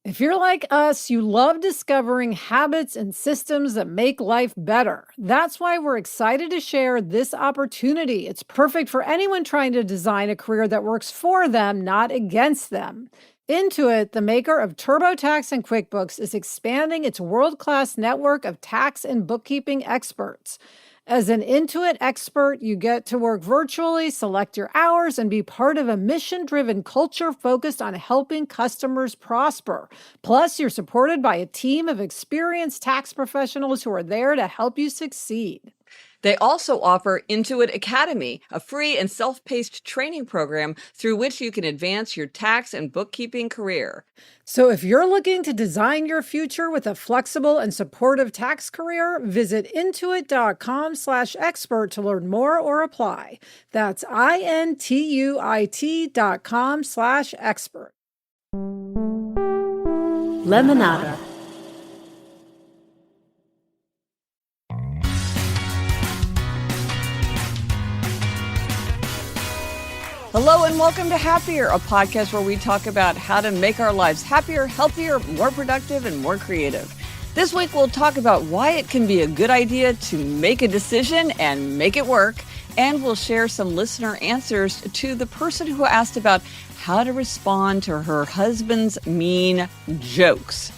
If you're like us, you love discovering habits and systems that make life better. That's why we're excited to share this opportunity. It's perfect for anyone trying to design a career that works for them, not against them. Intuit, the maker of TurboTax and QuickBooks, is expanding its world-class network of tax and bookkeeping experts. As an Intuit expert, you get to work virtually, select your hours, and be part of a mission-driven culture focused on helping customers prosper. Plus, you're supported by a team of experienced tax professionals who are there to help you succeed. They also offer Intuit Academy, a free and self-paced training program through which you can advance your tax and bookkeeping career. So if you're looking to design your future with a flexible and supportive tax career, visit intuit.com/expert to learn more or apply. That's intuit.com/expert. Lemonada. Hello and welcome to Happier, a podcast where we talk about how to make our lives happier, healthier, more productive, and more creative. This week we'll talk about why it can be a good idea to make a decision and make it work, and we'll share some listener answers to the person who asked about how to respond to her husband's mean jokes.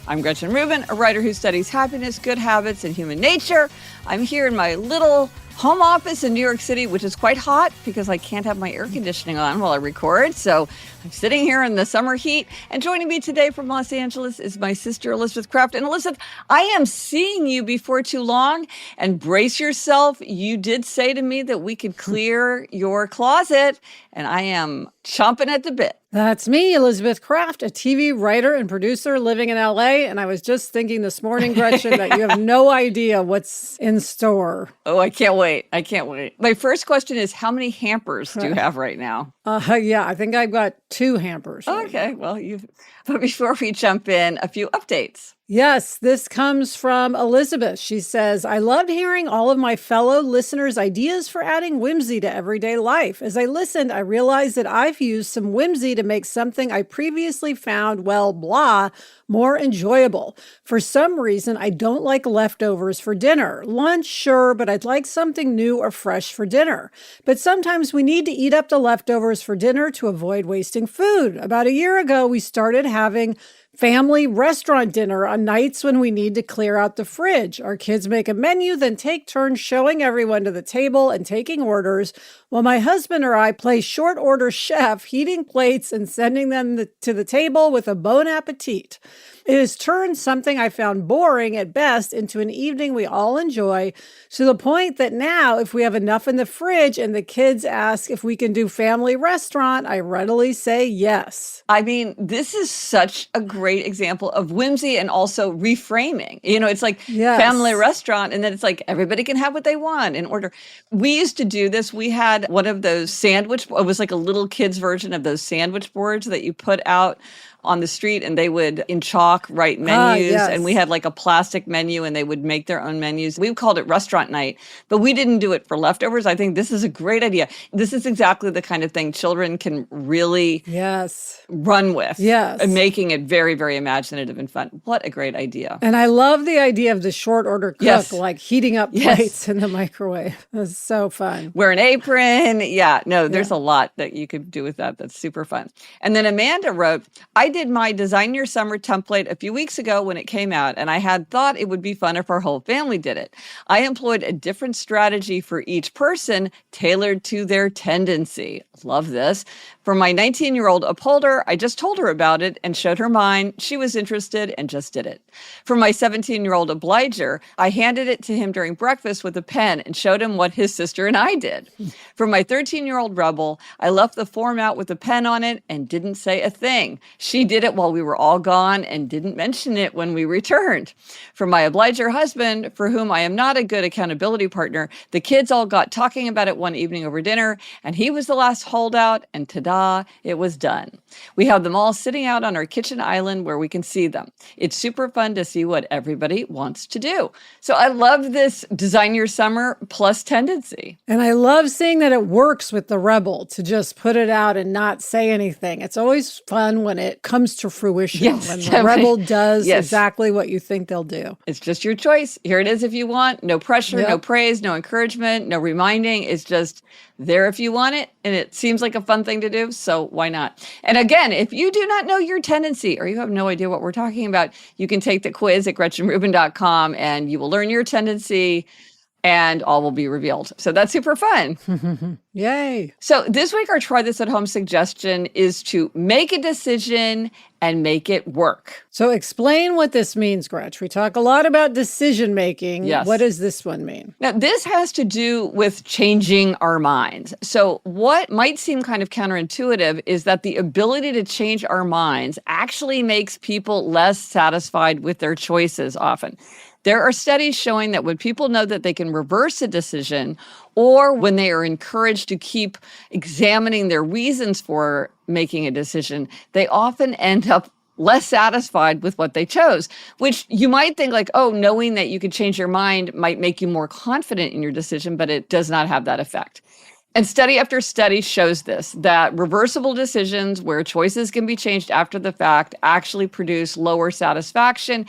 I'm Gretchen Rubin, a writer who studies happiness, good habits, and human nature. I'm here in my little home office in New York City, which is quite hot because I can't have my air conditioning on while I record. So I'm sitting here in the summer heat. And joining me today from Los Angeles is my sister, Elizabeth Kraft. And Elizabeth, I am seeing you before too long. And brace yourself. You did say to me that we could clear your closet. And I am chomping at the bit. That's me, Elizabeth Kraft, a TV writer and producer living in LA. And I was just thinking this morning, Gretchen, that you have no idea what's in store. Oh, I can't wait. I can't wait. My first question is, how many hampers do you have right now? Yeah, I think I've got 2 hampers. Okay, well, but before we jump in, a few updates. Yes, this comes from Elizabeth. She says, I loved hearing all of my fellow listeners' ideas for adding whimsy to everyday life. As I listened, I realized that I've used some whimsy to make something I previously found, well, blah, more enjoyable. For some reason, I don't like leftovers for dinner. Lunch, sure, but I'd like something new or fresh for dinner. But sometimes we need to eat up the leftovers for dinner to avoid wasting food. About a year ago, we started having family restaurant dinner on nights when we need to clear out the fridge. Our kids make a menu, then take turns showing everyone to the table and taking orders, while my husband or I play short order chef, heating plates and sending them to the table with a bon appetit. It has turned something I found boring at best into an evening we all enjoy, to the point that now, if we have enough in the fridge and the kids ask if we can do family restaurant, I readily say yes. I mean, this is such a great example of whimsy and also reframing. You know, it's like family restaurant, and then it's like everybody can have what they want in order. We used to do this. We had one of those it was like a little kid's version of those sandwich boards that you put out on the street, and they would in chalk write menus. And we had like a plastic menu, and they would make their own menus. We called it restaurant night, but we didn't do it for leftovers. I think this is a great idea. This is exactly the kind of thing children can really run with. And making it very, very imaginative and fun. What a great idea. And I love the idea of the short order cook, like heating up plates in the microwave. It's so fun. Wear an apron. There's a lot that you could do with that. That's super fun. And then Amanda wrote, I did my Design Your Summer template a few weeks ago when it came out, and I had thought it would be fun if our whole family did it. I employed a different strategy for each person tailored to their tendency. Love this. For my 19-year-old upholder, I just told her about it and showed her mine. She was interested and just did it. For my 17-year-old obliger, I handed it to him during breakfast with a pen and showed him what his sister and I did. For my 13-year-old rebel, I left the form out with a pen on it and didn't say a thing. She did it while we were all gone and didn't mention it when we returned. For my obliger husband, for whom I am not a good accountability partner, the kids all got talking about it one evening over dinner, and he was the last holdout, and ta-da, ta-da, it was done. We have them all sitting out on our kitchen island where we can see them. It's super fun to see what everybody wants to do. So I love this design your summer plus tendency. And I love seeing that it works with the rebel to just put it out and not say anything. It's always fun when it comes to fruition, Yes, when the rebel does yes. exactly what you think they'll do. It's just your choice. Here it is if you want. No pressure, Yep. no praise, no encouragement, no reminding. It's just there if you want it. And it seems like a fun thing to do. So why not? And again, if you do not know your tendency or you have no idea what we're talking about, you can take the quiz at GretchenRubin.com and you will learn your tendency and all will be revealed. So that's super fun. Yay. So this week, our try this at home suggestion is to make a decision and make it work. So explain what this means, Gretch. We talk a lot about decision making. Yes. What does this one mean? Now, this has to do with changing our minds. So what might seem kind of counterintuitive is that the ability to change our minds actually makes people less satisfied with their choices often. There are studies showing that when people know that they can reverse a decision, or when they are encouraged to keep examining their reasons for making a decision, they often end up less satisfied with what they chose, which you might think like, oh, knowing that you could change your mind might make you more confident in your decision, but it does not have that effect. And study after study shows this, that reversible decisions where choices can be changed after the fact actually produce lower satisfaction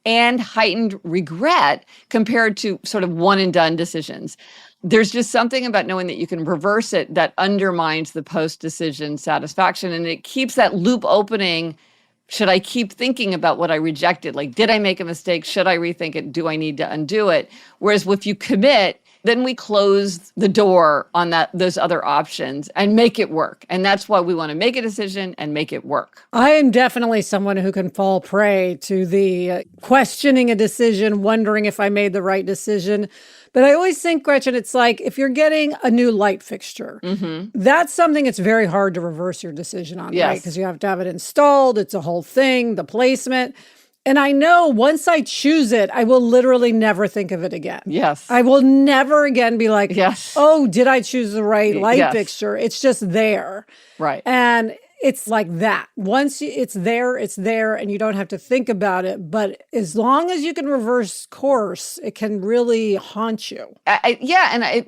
and heightened regret compared to sort of one and done decisions. There's just something about knowing that you can reverse it that undermines the post-decision satisfaction, and it keeps that loop opening. Should I keep thinking about what I rejected? Like, did I make a mistake? Should I rethink it? Do I need to undo it? Whereas if you commit, then we close the door on those other options and make it work. And that's why we want to make a decision and make it work. I am definitely someone who can fall prey to the questioning a decision, wondering if I made the right decision. But I always think, Gretchen, it's like if you're getting a new light fixture, that's something it's very hard to reverse your decision on, Yes. right? Because you have to have it installed. It's a whole thing, the placement. And I know once I choose it, I will literally never think of it again. Yes. I will never again be like, Yes. oh, did I choose the right light Yes. fixture? It's just there. Right. And it's like that. Once it's there, and you don't have to think about it. But as long as you can reverse course, it can really haunt you.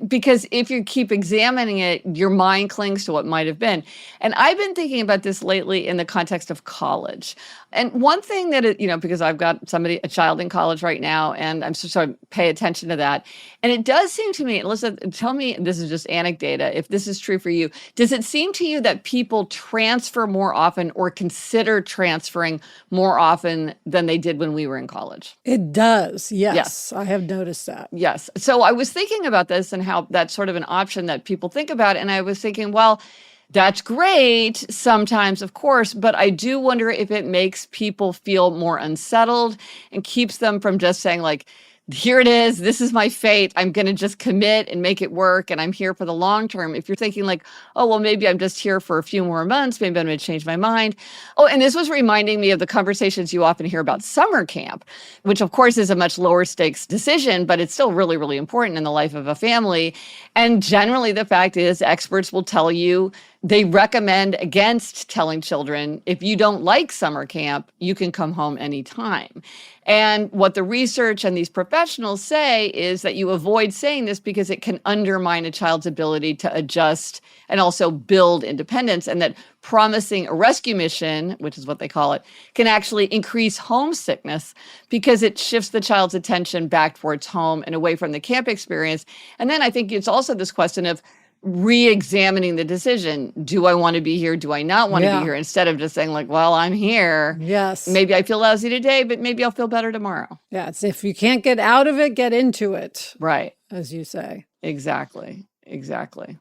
Because if you keep examining it, your mind clings to what might have been. And I've been thinking about this lately in the context of college. And one thing that, because I've got a child in college right now, and I'm so I pay attention to that. And it does seem to me, Alyssa, tell me, this is just anecdata, if this is true for you, does it seem to you that people transfer more often or consider transferring more often than they did when we were in college? It does. Yes. Yes. I have noticed that. Yes. So I was thinking about this and how that's sort of an option that people think about. And I was thinking, well, that's great sometimes, of course, but I do wonder if it makes people feel more unsettled and keeps them from just saying like, here it is, this is my fate, I'm going to just commit and make it work, and I'm here for the long term. If you're thinking like, oh, well, maybe I'm just here for a few more months, maybe I'm going to change my mind. Oh, and this was reminding me of the conversations you often hear about summer camp, which of course is a much lower stakes decision, but it's still really, really important in the life of a family. And generally the fact is experts will tell you they recommend against telling children, if you don't like summer camp, you can come home anytime. And what the research and these professionals say is that you avoid saying this because it can undermine a child's ability to adjust and also build independence, and that promising a rescue mission, which is what they call it, can actually increase homesickness because it shifts the child's attention back towards home and away from the camp experience. And then I think it's also this question of re-examining the decision. Do I want to be here? Do I not want to be here? Instead of just saying like, well, I'm here. Yes. Maybe I feel lousy today, but maybe I'll feel better tomorrow. Yeah. It's if you can't get out of it, get into it. Right. As you say. Exactly.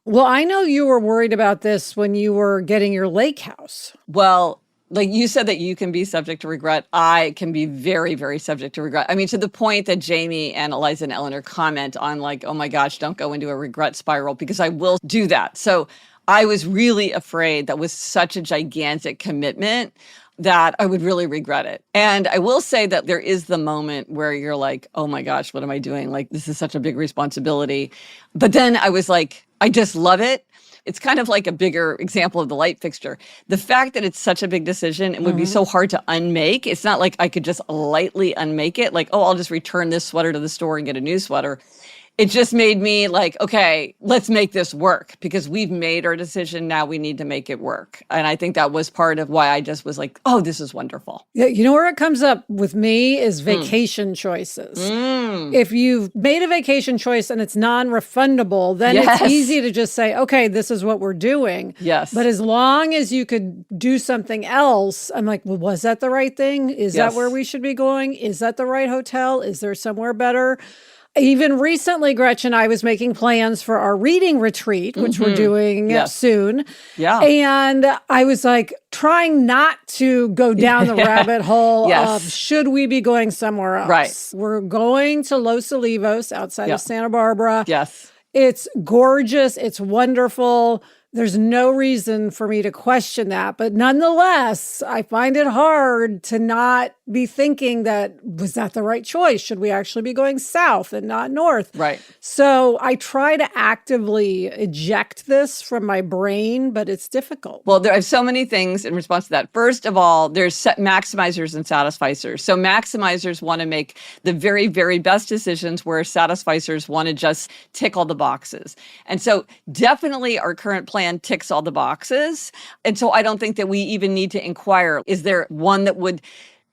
Well, I know you were worried about this when you were getting your lake house. Well, like you said that you can be subject to regret. I can be very, very subject to regret. I mean, to the point that Jamie and Eliza and Eleanor comment on like, oh my gosh, don't go into a regret spiral, because I will do that. So I was really afraid that was such a gigantic commitment that I would really regret it. And I will say that there is the moment where you're like, oh my gosh, what am I doing? Like, this is such a big responsibility. But then I was like, I just love it. It's kind of like a bigger example of the light fixture. The fact that it's such a big decision and would be so hard to unmake, it's not like I could just lightly unmake it. Like, oh, I'll just return this sweater to the store and get a new sweater. It just made me like, okay, let's make this work because we've made our decision. Now we need to make it work. And I think that was part of why I just was like, oh, this is wonderful. Yeah, you know where it comes up with me is vacation choices. If you've made a vacation choice and it's non-refundable, then it's easy to just say, okay, this is what we're doing. Yes. But as long as you could do something else, I'm like, well, was that the right thing? Is that where we should be going? Is that the right hotel? Is there somewhere better? Even recently, Gretchen, I was making plans for our reading retreat, which we're doing soon. Yeah. And I was like trying not to go down the rabbit hole of should we be going somewhere else? Right. We're going to Los Olivos outside of Santa Barbara. Yes. It's gorgeous. It's wonderful. There's no reason for me to question that. But nonetheless, I find it hard to not be thinking that, was that the right choice? Should we actually be going south and not north? Right. So I try to actively eject this from my brain, but it's difficult. Well, there are so many things in response to that. First of all, there's maximizers and satisficers. So maximizers want to make the very, very best decisions, where satisficers want to just tick all the boxes. And so definitely our current plan ticks all the boxes. And so I don't think that we even need to inquire, is there one that would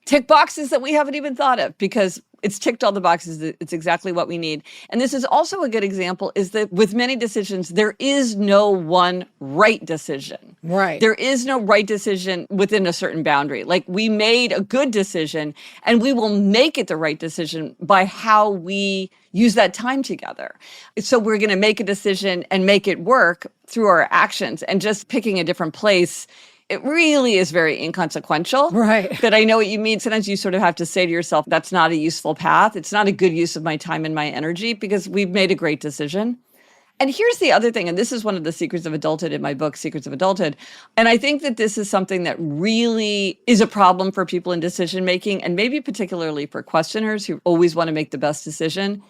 tick boxes that we haven't even thought of? Because it's ticked all the boxes. It's exactly what we need. And this is also a good example, is that with many decisions, there is no one right decision. Right. There is no right decision within a certain boundary. Like, we made a good decision and we will make it the right decision by how we use that time together. So we're going to make a decision and make it work through our actions, and just picking a different place, it really is very inconsequential. Right. But I know what you mean. Sometimes you sort of have to say to yourself, that's not a useful path. It's not a good use of my time and my energy, because we've made a great decision. And here's the other thing, and this is one of the secrets of adulthood in my book, Secrets of Adulthood. And I think that this is something that really is a problem for people in decision making, and maybe particularly for questioners who always want to make the best decision,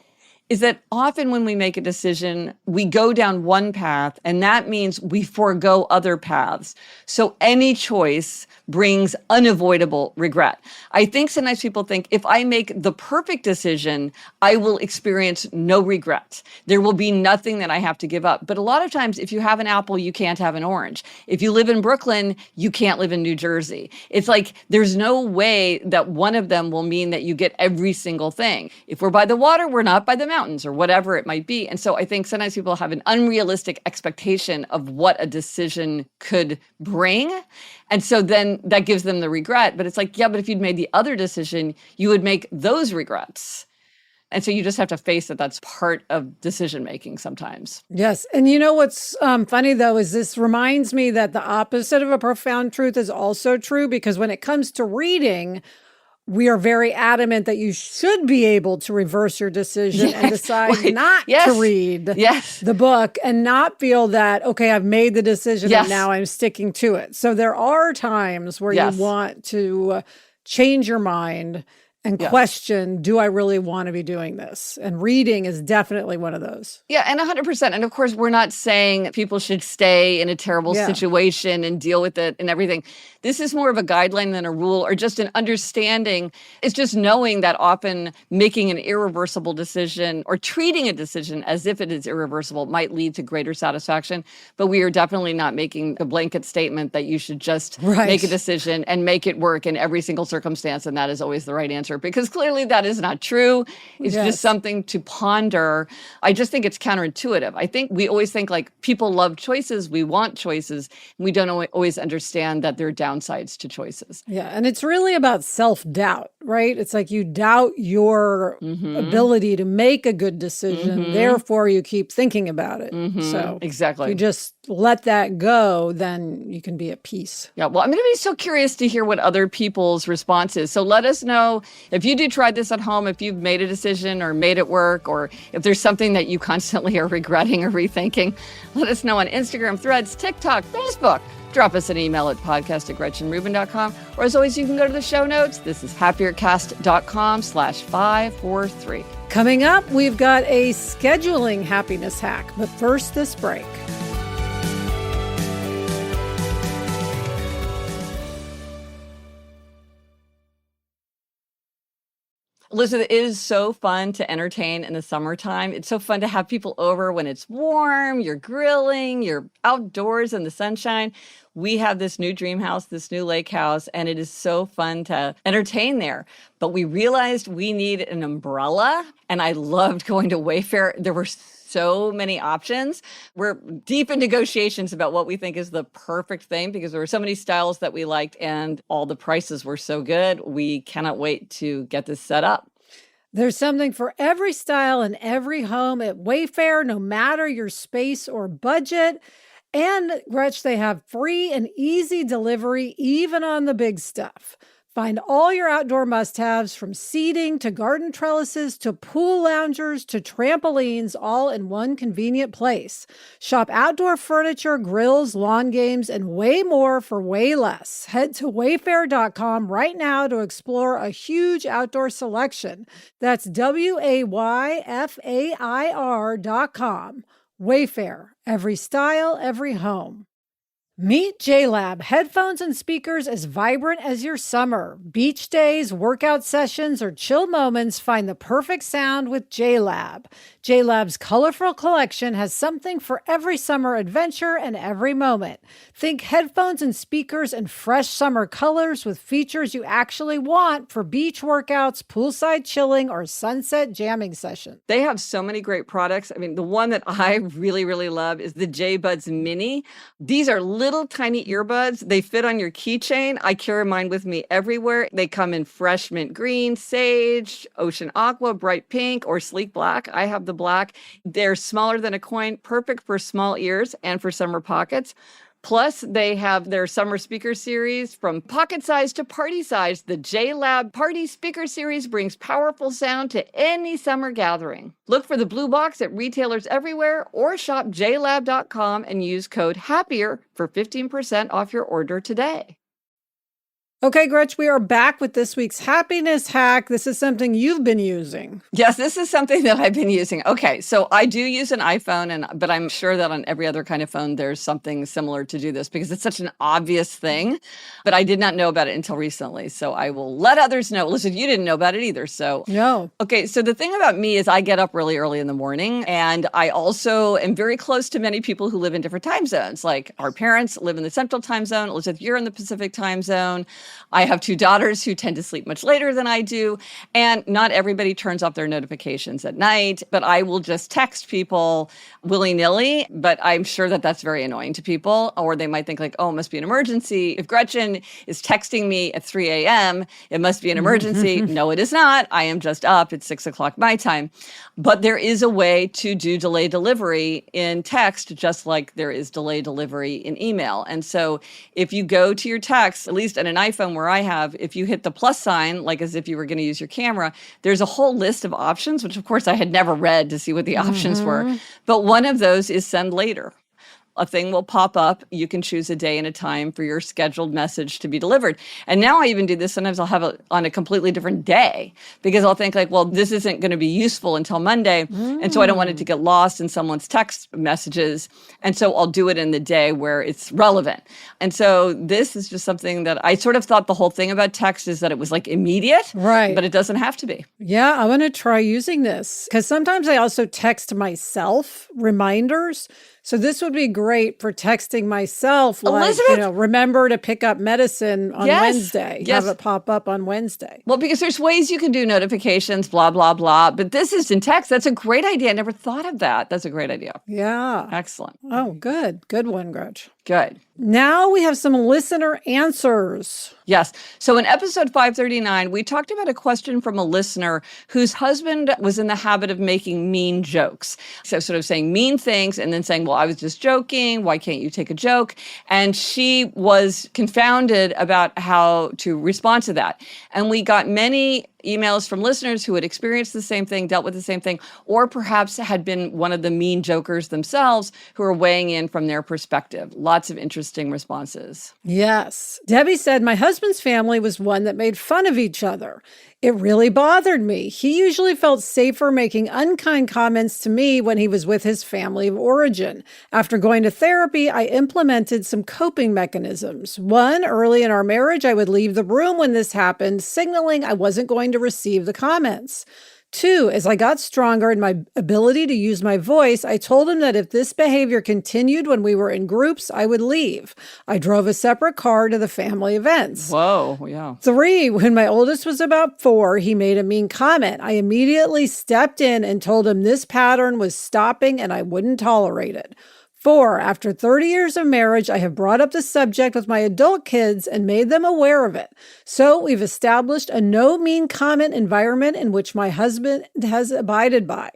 is that often when we make a decision, we go down one path, and that means we forego other paths. So any choice brings unavoidable regret. I think sometimes people think, if I make the perfect decision, I will experience no regret. There will be nothing that I have to give up. But a lot of times, if you have an apple, you can't have an orange. If you live in Brooklyn, you can't live in New Jersey. It's like there's no way that one of them will mean that you get every single thing. If we're by the water, we're not by the mountains, or whatever it might be. And so I think sometimes people have an unrealistic expectation of what a decision could bring. And so then that gives them the regret. But it's like, yeah, but if you'd made the other decision, you would make those regrets. And so you just have to face that that's part of decision making sometimes. Yes. And you know what's funny, though, is this reminds me that the opposite of a profound truth is also true, because when it comes to reading, we are very adamant that you should be able to reverse your decision and decide not to read the book, and not feel that, okay, I've made the decision and now I'm sticking to it. So there are times where you want to change your mind and question, do I really want to be doing this? And reading is definitely one of those. Yeah, and 100%. And of course, we're not saying people should stay in a terrible situation and deal with it and everything. This is more of a guideline than a rule, or just an understanding. It's just knowing that often making an irreversible decision or treating a decision as if it is irreversible might lead to greater satisfaction. But we are definitely not making a blanket statement that you should just make a decision and make it work in every single circumstance, and that is always the right answer. Because clearly that is not true. It's just something to ponder. I just think it's counterintuitive. I think we always think like people love choices, we want choices, and we don't always understand that there are downsides to choices. Yeah, and it's really about self-doubt, right? It's like you doubt your ability to make a good decision, therefore you keep thinking about it. So exactly. If you just let that go, then you can be at peace. Yeah, well, I'm going to be so curious to hear what other people's response is. So let us know if you do try this at home, if you've made a decision or made it work, or if there's something that you constantly are regretting or rethinking. Let us know on Instagram, Threads, TikTok, Facebook. Drop us an email at podcast@gretchenrubin.com. Or as always, you can go to the show notes. This is happiercast.com/543. Coming up, we've got a scheduling happiness hack. But first, this break. Elizabeth, it is so fun to entertain in the summertime. It's so fun to have people over when it's warm, you're grilling, you're outdoors in the sunshine. We have this new dream house, this new lake house, and it is so fun to entertain there. But we realized we need an umbrella, and I loved going to Wayfair. There were so many options. We're deep in negotiations about what we think is the perfect thing because there were so many styles that we liked and all the prices were so good. We cannot wait to get this set up. There's something for every style and every home at Wayfair, no matter your space or budget. And Gretch, they have free and easy delivery, even on the big stuff. Find all your outdoor must-haves from seating to garden trellises to pool loungers to trampolines, all in one convenient place. Shop outdoor furniture, grills, lawn games, and way more for way less. Head to wayfair.com right now to explore a huge outdoor selection. That's WAYFAIR.com. Wayfair, every style, every home. Meet JLab, headphones and speakers as vibrant as your summer. Beach days, workout sessions, or chill moments, find the perfect sound with JLab. JLab's colorful collection has something for every summer adventure and every moment. Think headphones and speakers in fresh summer colors with features you actually want for beach workouts, poolside chilling, or sunset jamming sessions. They have so many great products. I mean, the one that I really, really love is the J-Buds Mini. These are little tiny earbuds. They fit on your keychain. I carry mine with me everywhere. They come in fresh mint green, sage, ocean aqua, bright pink, or sleek black. I have the black. They're smaller than a coin, perfect for small ears and for summer pockets. Plus, they have their summer speaker series from pocket size to party size. The JLab Party Speaker Series brings powerful sound to any summer gathering. Look for the blue box at retailers everywhere or shop jlab.com and use code HAPPIER for 15% off your order today. Okay, Gretch, we are back with this week's happiness hack. This is something you've been using. Yes, this is something that I've been using. Okay, so I do use an iPhone, but I'm sure that on every other kind of phone, there's something similar to do this because it's such an obvious thing. But I did not know about it until recently. So I will let others know. Listen, you didn't know about it either. So no. Okay, so the thing about me is I get up really early in the morning, and I also am very close to many people who live in different time zones. Like our parents live in the Central Time Zone. Elizabeth, you're in the Pacific Time Zone. I have 2 daughters who tend to sleep much later than I do, and not everybody turns off their notifications at night, but I will just text people willy-nilly, but I'm sure that that's very annoying to people, or they might think like, oh, it must be an emergency. If Gretchen is texting me at 3 a.m., it must be an emergency. No, it is not. I am just up. It's 6 o'clock my time. But there is a way to do delay delivery in text, just like there is delay delivery in email. And so if you go to your text, at least on an iPhone where I have, if you hit the plus sign, like as if you were going to use your camera, there's a whole list of options, which of course I had never read to see what the options were. But one of those is send later. A thing will pop up. You can choose a day and a time for your scheduled message to be delivered. And now I even do this. Sometimes I'll have it on a completely different day because I'll think like, well, this isn't going to be useful until Monday. And so I don't want it to get lost in someone's text messages. And so I'll do it in the day where it's relevant. And so this is just something that I sort of thought the whole thing about text is that it was like immediate, right? But it doesn't have to be. Yeah, I want to try using this because sometimes I also text myself reminders. So this would be great for texting myself, like, Elizabeth? Remember to pick up medicine on Wednesday. Yes. Have it pop up on Wednesday. Well, because there's ways you can do notifications, blah, blah, blah. But this is in text. That's a great idea. I never thought of that. That's a great idea. Yeah. Excellent. Oh, good. Good one, Gretch. Good. Now we have some listener answers. Yes. So in episode 539, we talked about a question from a listener whose husband was in the habit of making mean jokes. So sort of saying mean things and then saying, well, I was just joking. Why can't you take a joke? And she was confounded about how to respond to that. And we got many emails from listeners who had experienced the same thing, dealt with the same thing, or perhaps had been one of the mean jokers themselves who are weighing in from their perspective. Lots of interesting responses. Yes. Debbie said, my husband's family was one that made fun of each other. It really bothered me. He usually felt safer making unkind comments to me when he was with his family of origin. After going to therapy, I implemented some coping mechanisms. One, early in our marriage, I would leave the room when this happened, signaling I wasn't going to receive the comments. 2, as I got stronger in my ability to use my voice, I told him that if this behavior continued when we were in groups, I would leave. I drove a separate car to the family events. Whoa, yeah. 3, when my oldest was about 4, he made a mean comment. I immediately stepped in and told him this pattern was stopping and I wouldn't tolerate it. 4, after 30 years of marriage, I have brought up the subject with my adult kids and made them aware of it. So we've established a no mean comment environment in which my husband has abided by.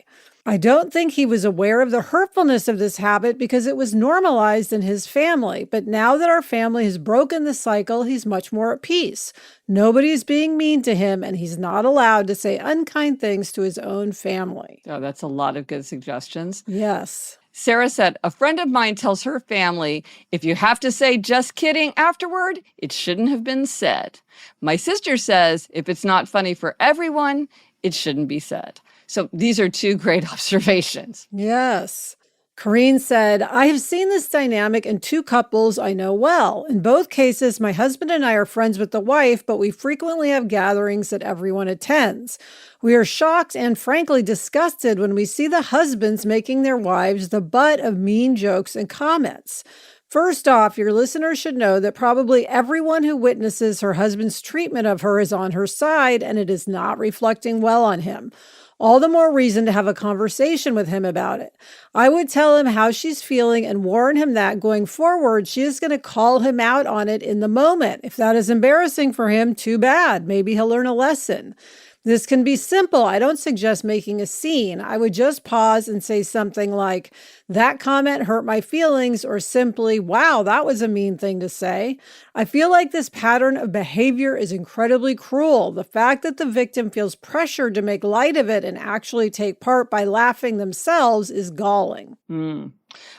I don't think he was aware of the hurtfulness of this habit because it was normalized in his family. But now that our family has broken the cycle, he's much more at peace. Nobody's being mean to him, and he's not allowed to say unkind things to his own family. Oh, that's a lot of good suggestions. Yes. Sarah said, a friend of mine tells her family, if you have to say just kidding afterward, it shouldn't have been said. My sister says, if it's not funny for everyone, it shouldn't be said. So these are 2 great observations. Yes. Corrine said, I have seen this dynamic in 2 couples I know well. In both cases, my husband and I are friends with the wife, but we frequently have gatherings that everyone attends. We are shocked and frankly disgusted when we see the husbands making their wives the butt of mean jokes and comments. First off, your listeners should know that probably everyone who witnesses her husband's treatment of her is on her side, and it is not reflecting well on him. All the more reason to have a conversation with him about it. I would tell him how she's feeling and warn him that going forward, she is going to call him out on it in the moment. If that is embarrassing for him, too bad. Maybe he'll learn a lesson. This can be simple. I don't suggest making a scene. I would just pause and say something like, that comment hurt my feelings, or simply, wow, that was a mean thing to say. I feel like this pattern of behavior is incredibly cruel. The fact that the victim feels pressured to make light of it and actually take part by laughing themselves is galling.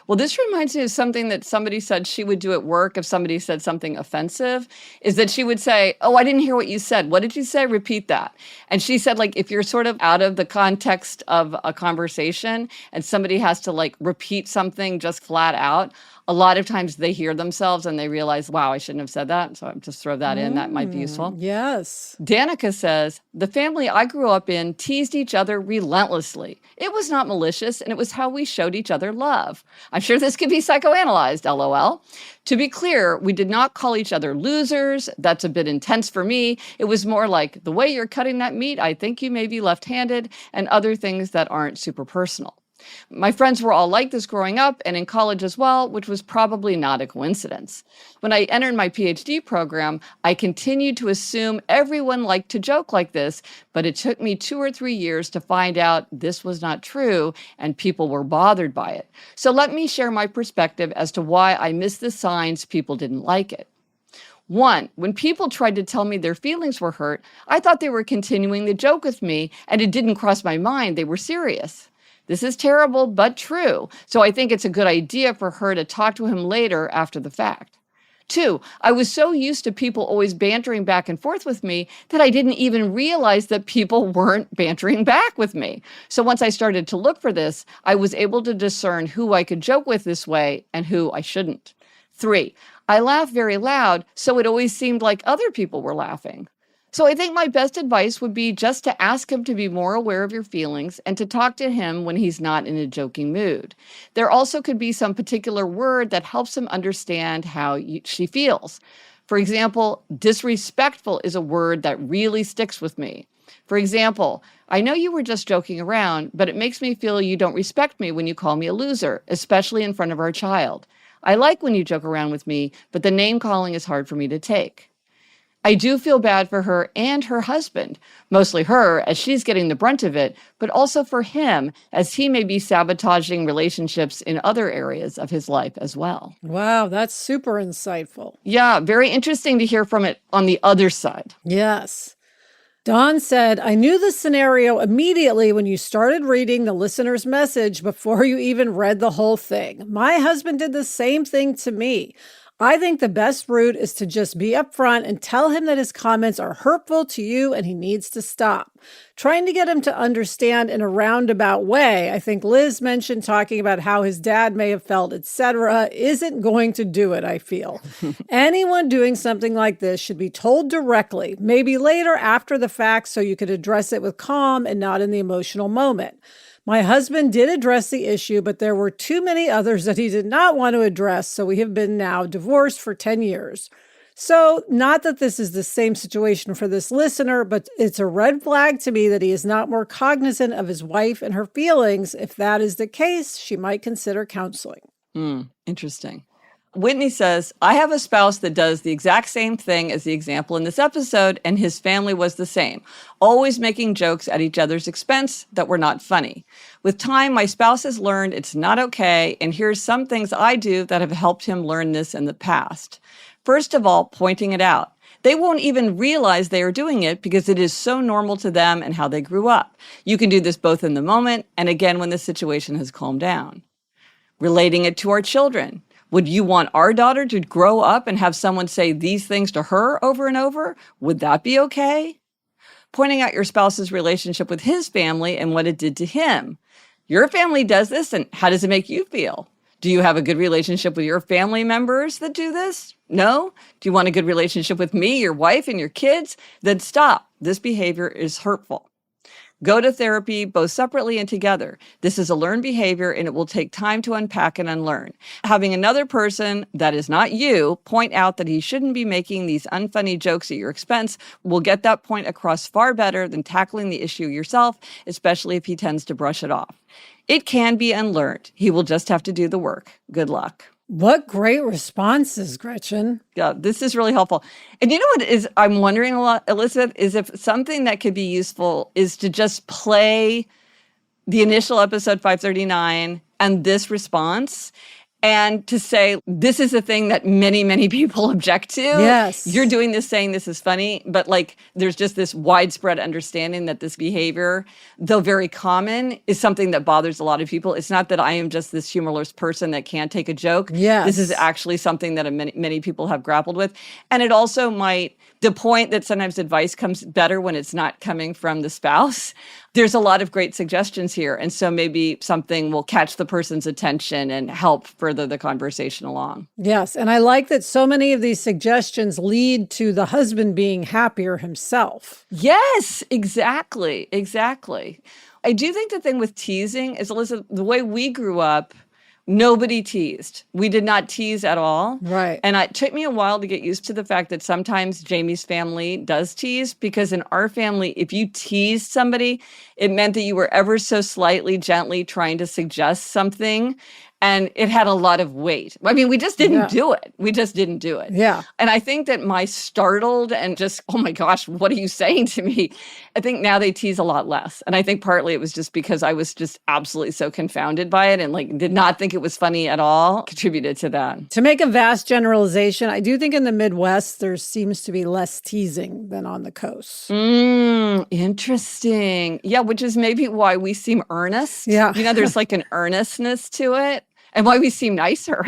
Well, this reminds me of something that somebody said she would do at work if somebody said something offensive, is that she would say, oh, I didn't hear what you said. What did you say? Repeat that. And she said, like, if you're sort of out of the context of a conversation and somebody has to like repeat something just flat out, a lot of times they hear themselves and they realize, wow, I shouldn't have said that. So I just throw that in. That might be useful. Yes. Danica says, the family I grew up in teased each other relentlessly. It was not malicious, and it was how we showed each other love. I'm sure this could be psychoanalyzed, LOL. To be clear, we did not call each other losers. That's a bit intense for me. It was more like, the way you're cutting that meat, I think you may be left-handed, and other things that aren't super personal. My friends were all like this growing up and in college as well, which was probably not a coincidence. When I entered my PhD program, I continued to assume everyone liked to joke like this, but it took me 2 or 3 years to find out this was not true and people were bothered by it. So let me share my perspective as to why I missed the signs people didn't like it. 1, when people tried to tell me their feelings were hurt, I thought they were continuing the joke with me, and it didn't cross my mind they were serious. This is terrible, but true. So I think it's a good idea for her to talk to him later after the fact. 2, I was so used to people always bantering back and forth with me that I didn't even realize that people weren't bantering back with me. So once I started to look for this, I was able to discern who I could joke with this way and who I shouldn't. 3, I laugh very loud, so it always seemed like other people were laughing. So I think my best advice would be just to ask him to be more aware of your feelings and to talk to him when he's not in a joking mood. There also could be some particular word that helps him understand how she feels. For example, disrespectful is a word that really sticks with me. For example, I know you were just joking around, but it makes me feel you don't respect me when you call me a loser, especially in front of our child. I like when you joke around with me, but the name calling is hard for me to take. I do feel bad for her and her husband, mostly her as she's getting the brunt of it, but also for him as he may be sabotaging relationships in other areas of his life as well. Wow, that's super insightful. Yeah, very interesting to hear from it on the other side. Yes. Dawn said, I knew the scenario immediately when you started reading the listener's message before you even read the whole thing. My husband did the same thing to me. I think the best route is to just be upfront and tell him that his comments are hurtful to you and he needs to stop. Trying to get him to understand in a roundabout way, I think Liz mentioned talking about how his dad may have felt, etc., isn't going to do it, I feel. Anyone doing something like this should be told directly, maybe later after the fact, so you could address it with calm and not in the emotional moment. My husband did address the issue, but there were too many others that he did not want to address, so we have been now divorced for 10 years. So, not that this is the same situation for this listener, but it's a red flag to me that he is not more cognizant of his wife and her feelings. If that is the case, she might consider counseling. Interesting. Whitney says, I have a spouse that does the exact same thing as the example in this episode, and his family was the same, always making jokes at each other's expense that were not funny. With time, my spouse has learned it's not okay, and here's some things I do that have helped him learn this in the past. First of all, pointing it out. They won't even realize they are doing it because it is so normal to them and how they grew up. You can do this both in the moment and again when the situation has calmed down. Relating it to our children. Would you want our daughter to grow up and have someone say these things to her over and over? Would that be okay? Pointing out your spouse's relationship with his family and what it did to him. Your family does this, and how does it make you feel? Do you have a good relationship with your family members that do this? No? Do you want a good relationship with me, your wife, and your kids? Then stop. This behavior is hurtful. Go to therapy both separately and together. This is a learned behavior and it will take time to unpack and unlearn. Having another person that is not you point out that he shouldn't be making these unfunny jokes at your expense will get that point across far better than tackling the issue yourself, especially if he tends to brush it off. It can be unlearned. He will just have to do the work. Good luck. What great responses, Gretchen. Yeah, this is really helpful. And you know what is, I'm wondering a lot, Elizabeth, is if something that could be useful is to just play the initial episode 539 and this response and to say, this is a thing that many, many people object to. Yes. You're doing this saying this is funny, but like there's just this widespread understanding that this behavior, though very common, is something that bothers a lot of people. It's not that I am just this humorless person that can't take a joke. Yes. This is actually something that many people have grappled with. And it also might, the point that sometimes advice comes better when it's not coming from the spouse. There's a lot of great suggestions here. And so maybe something will catch the person's attention and help further the conversation along. Yes. And I like that so many of these suggestions lead to the husband being happier himself. Yes, exactly. Exactly. I do think the thing with teasing is, Elizabeth, the way we grew up, nobody teased. We did not tease at all. Right. And it took me a while to get used to the fact that sometimes Jamie's family does tease, because in our family, if you teased somebody, it meant that you were ever so slightly, gently trying to suggest something. And it had a lot of weight. I mean, we just didn't do it. We just didn't do it. Yeah. And I think that my startled and just, oh my gosh, what are you saying to me? I think now they tease a lot less. And I think partly it was just because I was just absolutely so confounded by it and like did not think it was funny at all, contributed to that. To make a vast generalization, I do think in the Midwest, there seems to be less teasing than on the coast. Interesting. Yeah, which is maybe why we seem earnest. Yeah. You know, there's like an earnestness to it. And why we seem nicer.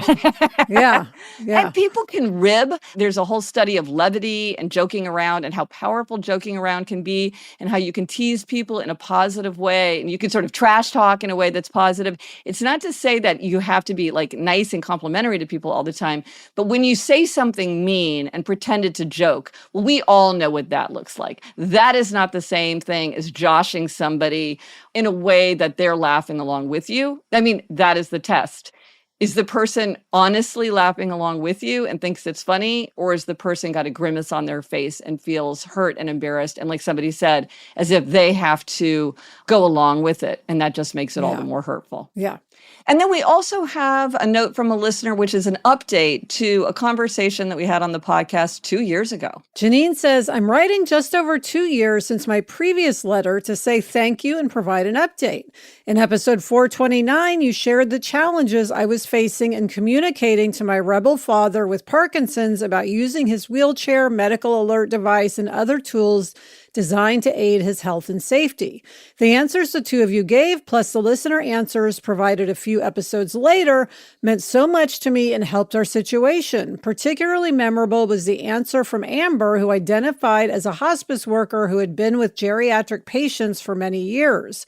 Yeah. And people can rib. There's a whole study of levity and joking around and how powerful joking around can be and how you can tease people in a positive way and you can sort of trash talk in a way that's positive. It's not to say that you have to be like nice and complimentary to people all the time, but when you say something mean and pretended to joke, well, we all know what that looks like. That is not the same thing as joshing somebody in a way that they're laughing along with you. I mean, that is the test. Is the person honestly laughing along with you and thinks it's funny? Or is the person got a grimace on their face and feels hurt and embarrassed? And like somebody said, as if they have to go along with it. And that just makes it all the more hurtful. Yeah. And then we also have a note from a listener, which is an update to a conversation that we had on the podcast 2 years ago. Janine says, I'm writing just over 2 years since my previous letter to say thank you and provide an update. In episode 429, you shared the challenges I was facing in communicating to my rebel father with Parkinson's about using his wheelchair, medical alert device, and other tools designed to aid his health and safety. The answers the two of you gave, plus the listener answers, provided a few episodes later meant so much to me and helped our situation. Particularly memorable was the answer from Amber, who identified as a hospice worker who had been with geriatric patients for many years.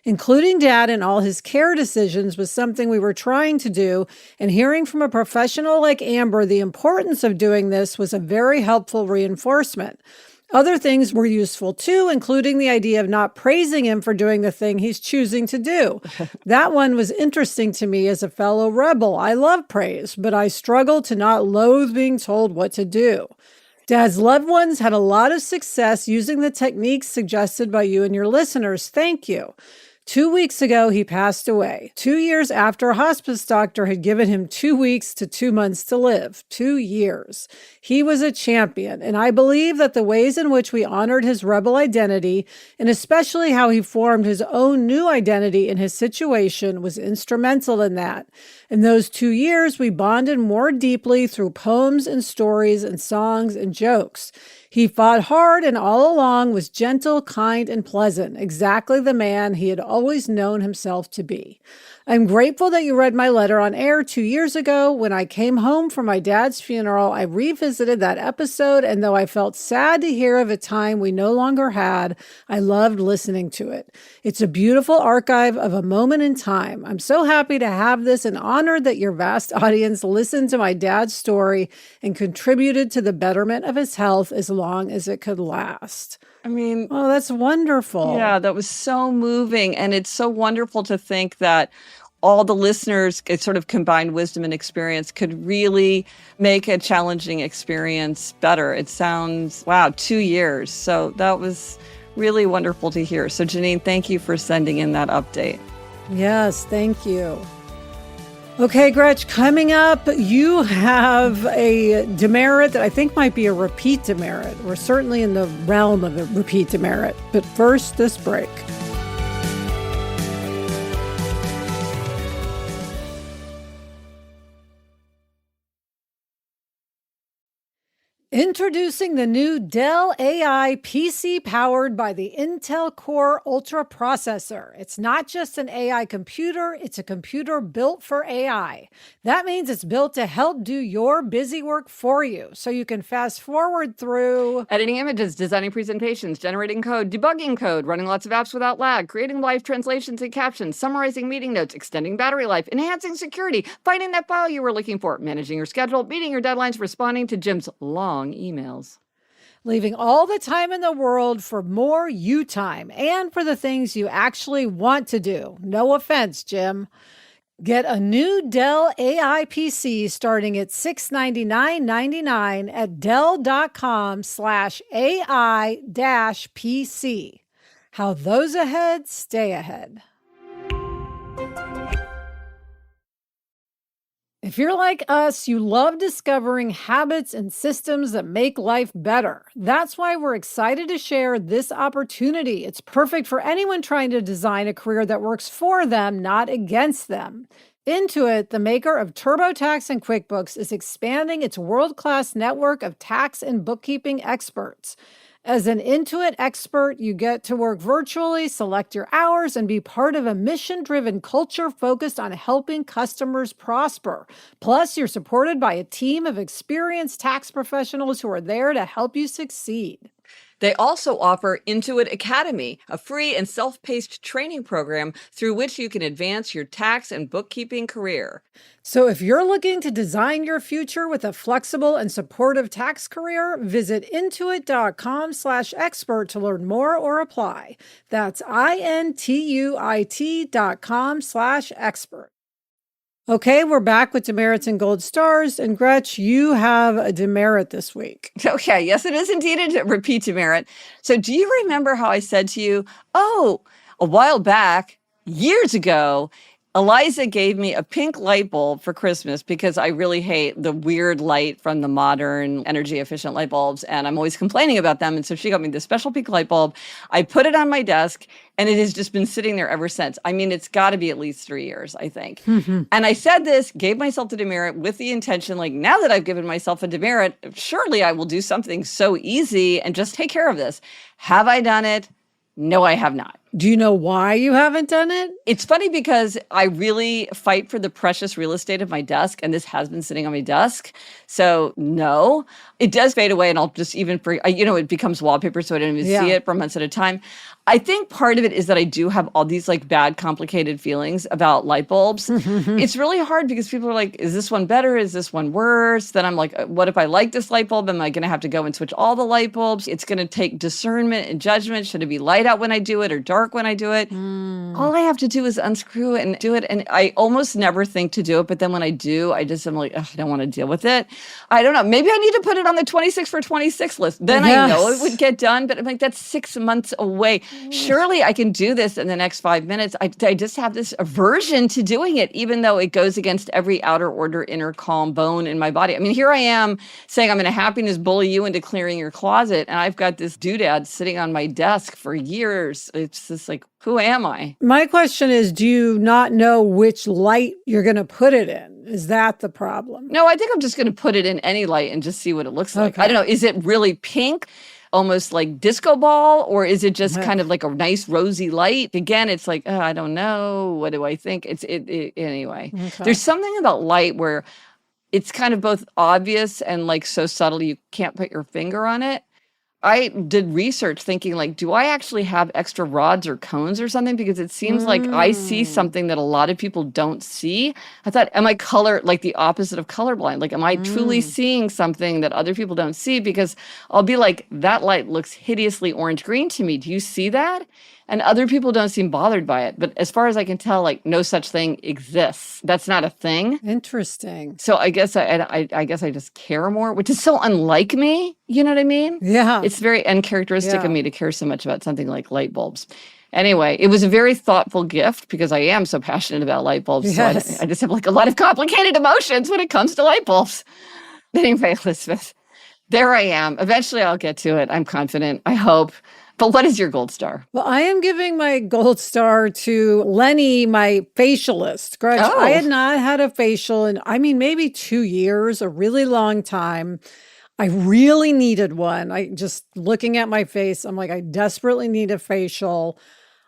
Including Dad in all his care decisions was something we were trying to do, and hearing from a professional like Amber the importance of doing this was a very helpful reinforcement. Other things were useful too, including the idea of not praising him for doing the thing he's choosing to do. That one was interesting to me as a fellow rebel. I love praise, but I struggle to not loathe being told what to do. Dad's loved ones had a lot of success using the techniques suggested by you and your listeners. Thank you. 2 weeks ago, he passed away, 2 years after a hospice doctor had given him 2 weeks to 2 months to live. 2 years. He was a champion, and I believe that the ways in which we honored his rebel identity, and especially how he formed his own new identity in his situation, was instrumental in that. In those 2 years, we bonded more deeply through poems and stories and songs and jokes. He fought hard and all along was gentle, kind, and pleasant, exactly the man he had always known himself to be. I'm grateful that you read my letter on air 2 years ago. When I came home from my dad's funeral, I revisited that episode, and though I felt sad to hear of a time we no longer had, I loved listening to it. It's a beautiful archive of a moment in time. I'm so happy to have this and honored that your vast audience listened to my dad's story and contributed to the betterment of his health as long as it could last. I mean, oh, that's wonderful. Yeah, that was so moving. And it's so wonderful to think that all the listeners, sort of combined wisdom and experience, could really make a challenging experience better. It sounds, wow, 2 years. So that was really wonderful to hear. So Janine, thank you for sending in that update. Yes, thank you. Okay, Gretch, coming up, you have a demerit that I think might be a repeat demerit. We're certainly in the realm of a repeat demerit. But first, this break. Introducing the new Dell AI PC powered by the Intel Core Ultra processor. It's not just an AI computer, it's a computer built for AI. That means it's built to help do your busy work for you, so you can fast forward through editing images, designing presentations, generating code, debugging code, running lots of apps without lag, creating live translations and captions, summarizing meeting notes, extending battery life, enhancing security, finding that file you were looking for, managing your schedule, meeting your deadlines, responding to Jim's long emails. Leaving all the time in the world for more you time and for the things you actually want to do. No offense, Jim. Get a new Dell AI PC starting at $699.99 at Dell.com/AI-PC. How those ahead stay ahead. If you're like us, you love discovering habits and systems that make life better. That's why we're excited to share this opportunity. It's perfect for anyone trying to design a career that works for them, not against them. Intuit, the maker of TurboTax and QuickBooks, is expanding its world-class network of tax and bookkeeping experts. As an Intuit expert, you get to work virtually, select your hours, and be part of a mission-driven culture focused on helping customers prosper. Plus, you're supported by a team of experienced tax professionals who are there to help you succeed. They also offer Intuit Academy, a free and self-paced training program through which you can advance your tax and bookkeeping career. So if you're looking to design your future with a flexible and supportive tax career, visit intuit.com/expert to learn more or apply. That's INTUIT.com/expert. Okay, we're back with demerits and gold stars. And Gretch, you have a demerit this week. Okay, yes, it is indeed a repeat demerit. So do you remember how I said to you, a while back, years ago, Eliza gave me a pink light bulb for Christmas because I really hate the weird light from the modern energy efficient light bulbs. And I'm always complaining about them. And so she got me this special pink light bulb. I put it on my desk and it has just been sitting there ever since. I mean, it's got to be at least 3 years, I think. And I said this, gave myself the demerit with the intention, like, now that I've given myself a demerit, surely I will do something so easy and just take care of this. Have I done it? No, I have not. Do you know why you haven't done it? It's funny because I really fight for the precious real estate of my desk, and this has been sitting on my desk. So no, it does fade away, and I'll just it becomes wallpaper, so I don't even see it for months at a time. I think part of it is that I do have all these like bad, complicated feelings about light bulbs. It's really hard because people are like, is this one better? Is this one worse? Then I'm like, what if I like this light bulb? Am I going to have to go and switch all the light bulbs? It's going to take discernment and judgment. Should it be light out when I do it or dark when I do it? All I have to do is unscrew it and do it. And I almost never think to do it. But then when I do, I'm like, I don't want to deal with it. I don't know. Maybe I need to put it on the 26 for 26 list. Then I know it would get done. But I'm like, that's 6 months away. Surely I can do this in the next 5 minutes. I just have this aversion to doing it, even though it goes against every outer order, inner calm bone in my body. I mean, here I am saying I'm going to happiness bully you into clearing your closet. And I've got this doodad sitting on my desk for years. It's just like, who am I? My question is, do you not know which light you're going to put it in? Is that the problem? No, I think I'm just going to put it in any light and just see what it looks like. I don't know. Is it really pink? Almost like disco ball, or is it just kind of like a nice rosy light? Again, it's like, I don't know. What do I think? Anyway. Okay. There's something about light where it's kind of both obvious and like so subtle you can't put your finger on it. I did research thinking like, do I actually have extra rods or cones or something? Because it seems like I see something that a lot of people don't see. I thought, am I like the opposite of colorblind? Like, am I truly seeing something that other people don't see? Because I'll be like, that light looks hideously orange-green to me. Do you see that? And other people don't seem bothered by it. But as far as I can tell, like no such thing exists. That's not a thing. Interesting. So I guess I guess I just care more, which is so unlike me. You know what I mean? Yeah. It's very uncharacteristic of me to care so much about something like light bulbs. Anyway, it was a very thoughtful gift because I am so passionate about light bulbs. Yes. So I just have like a lot of complicated emotions when it comes to light bulbs. Anyway, Elizabeth, there I am. Eventually I'll get to it. I'm confident. I hope. But what is your gold star? Well, I am giving my gold star to Lenny, my facialist. Gretch, I had not had a facial in, maybe 2 years, a really long time. I really needed one. I just looking at my face, I'm like, I desperately need a facial.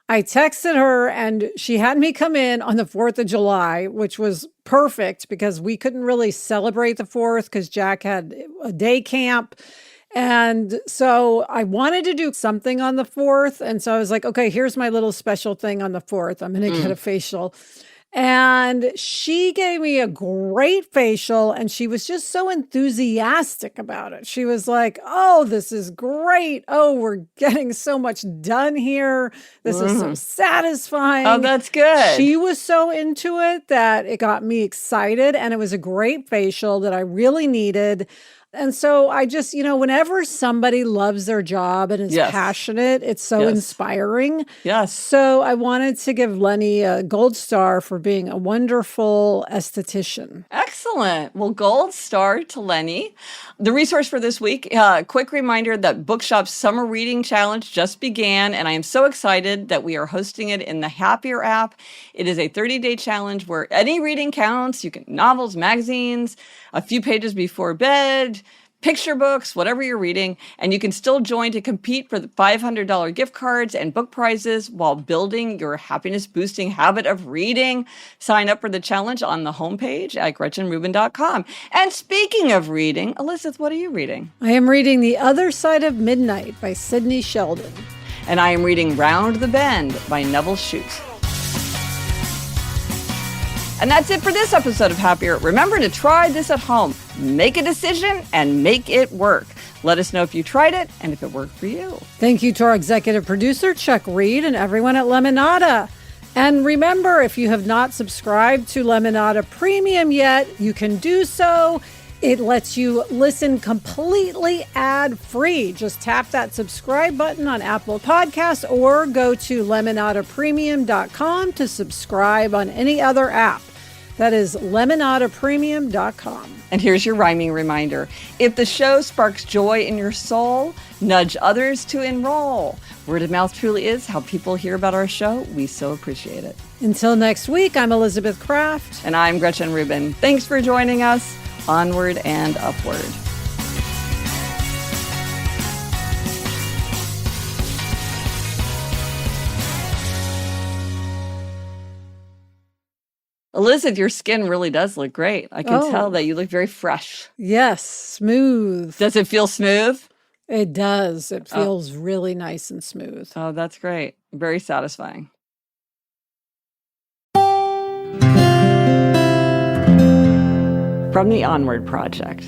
I texted her and she had me come in on the 4th of July, which was perfect because we couldn't really celebrate the 4th because Jack had a day camp. And so I wanted to do something on the 4th. And so I was like, okay, here's my little special thing on the 4th. I'm going to get a facial. And she gave me a great facial and she was just so enthusiastic about it. She was like, oh, this is great. Oh, we're getting so much done here. This is so satisfying. Oh, that's good. She was so into it that it got me excited. And it was a great facial that I really needed. And so I just, whenever somebody loves their job and is passionate, it's so inspiring. Yes. So I wanted to give Lenny a gold star for being a wonderful esthetician. Excellent. Well, gold star to Lenny. The resource for this week, quick reminder that Bookshop's Summer Reading Challenge just began, and I am so excited that we are hosting it in the Happier app. It is a 30-day challenge where any reading counts. You can novels, magazines, a few pages before bed, picture books, whatever you're reading, and you can still join to compete for the $500 gift cards and book prizes while building your happiness-boosting habit of reading. Sign up for the challenge on the homepage at GretchenRubin.com. And speaking of reading, Elizabeth, what are you reading? I am reading The Other Side of Midnight by Sidney Sheldon. And I am reading Round the Bend by Neville Shute. And that's it for this episode of Happier. Remember to try this at home. Make a decision and make it work. Let us know if you tried it and if it worked for you. Thank you to our executive producer, Chuck Reed, and everyone at Lemonada. And remember, if you have not subscribed to Lemonada Premium yet, you can do so. It lets you listen completely ad-free. Just tap that subscribe button on Apple Podcasts or go to lemonadapremium.com to subscribe on any other app. That is lemonadapremium.com. And here's your rhyming reminder. If the show sparks joy in your soul, nudge others to enroll. Word of mouth truly is how people hear about our show. We so appreciate it. Until next week, I'm Elizabeth Kraft. And I'm Gretchen Rubin. Thanks for joining us. Onward and upward. Elizabeth, your skin really does look great. I can tell that you look very fresh. Yes, smooth. Does it feel smooth? It does. It feels really nice and smooth. Oh, that's great. Very satisfying. From the Onward Project.